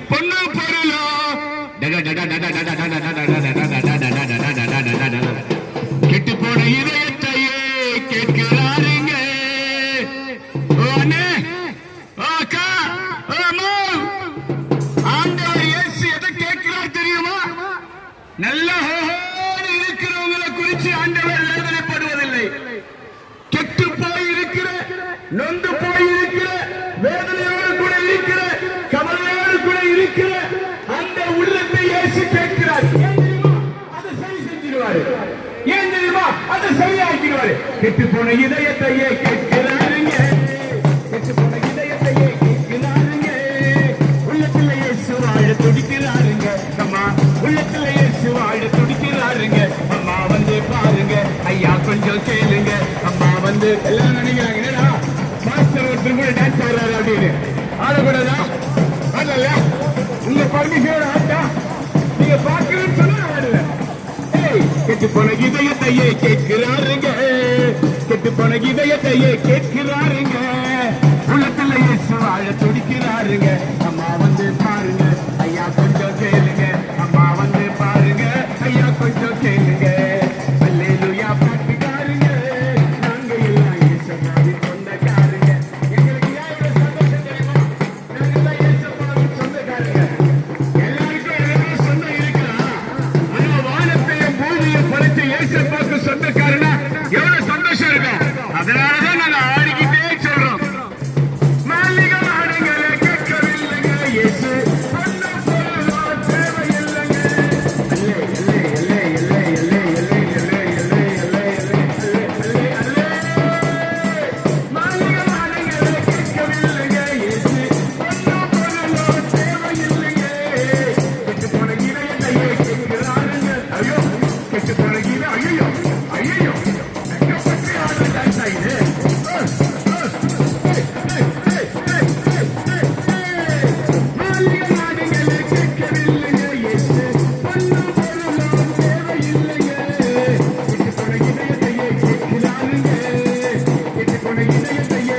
பொண்ணு பொருளோ கெட்டு போன இதயத்தையே கேட்கிறாருங்க. ஆண்டவர் இயேசு எதை கேட்கிறார் தெரியுமா? நல்ல இருக்கிறவங்களை குறித்து ஆண்டவர் வேதனைப்படுவதில்லை. கெட்டு போயிருக்கிற, நொந்து போயிருக்கிற, வேதனையோடு கூட இருக்கிற, கவலையோடு கூட இருக்கிற அந்த உள்ளத்தை இயேசு கேட்கிறார். ஏன் தெரியுமா? அதை சரி செஞ்சிருவாரு. ஏன் தெரியுமா? அதை சரியாக்கிடுவாரு. கெட்டு போன இதயத்தையே கேட்கிறாருங்க. கெட்டு போன இதயத்தையே கேட்கிறாருங்க. உள்ளத்துல இயேசு வாழ துடிக்கிறாருங்க. அம்மா உள்ளத்துல இயேசு வாழ துடிக்கிறாருங்க. அம்மா வந்து பாருங்க, ஐயா கொஞ்சம் கேளுங்க. அம்மா வந்து எல்லாம் நினைக்கிறாங்க, என்னடா மாஸ்டர் ஒருத்தர் கூட டான்ஸ் ஆடுறாரு அப்படின்னு. ஆடக்கூடாதா? ஆடல. உங்க பர்மிஷனோட ஆட்டா நீங்க பாக்கணும்னு சொன்னா ஆடுவேன். கெட்டு போன இதயத்தையே கேட்கிறாருங்க. கெட்டு போன இதயத்தையே கேட்கிறாருங்க. உள்ளத்துல இயேசு வாழ துடிக்கிறாருங்க. அம்மா வந்து பாருங்க, ஐயா கொஞ்சம் கேளுங்க. அம்மா வந்து பாருங்க, ஐயா கொஞ்சம் கேளுங்க. அல்லேலூயா பாட்டுக்காருங்க. நாங்க எல்லாம் இயேசுவின் சொந்தக்காரங்க. எங்களுக்கு ஏன் சந்தோஷம் தெரியுமா? நாங்க தான் இயேசுவின் சொந்தக்காரங்க. எல்லாருக்கும் எல்லாரும் சொந்தம் இருக்கலாம். ஆனா வானத்தையும் பூமியையும் படைத்த இயேசுவுக்கு சொந்தக்காரனா எவ்வளவு சந்தோஷம் இருக்கும். அதனாலதான் நாங்க ஆடிக்கிட்டே சொல்றோம். மாளிகை ஆடுங்களை கேட்கவில்லைங்க. இயேசு இதயத்தையே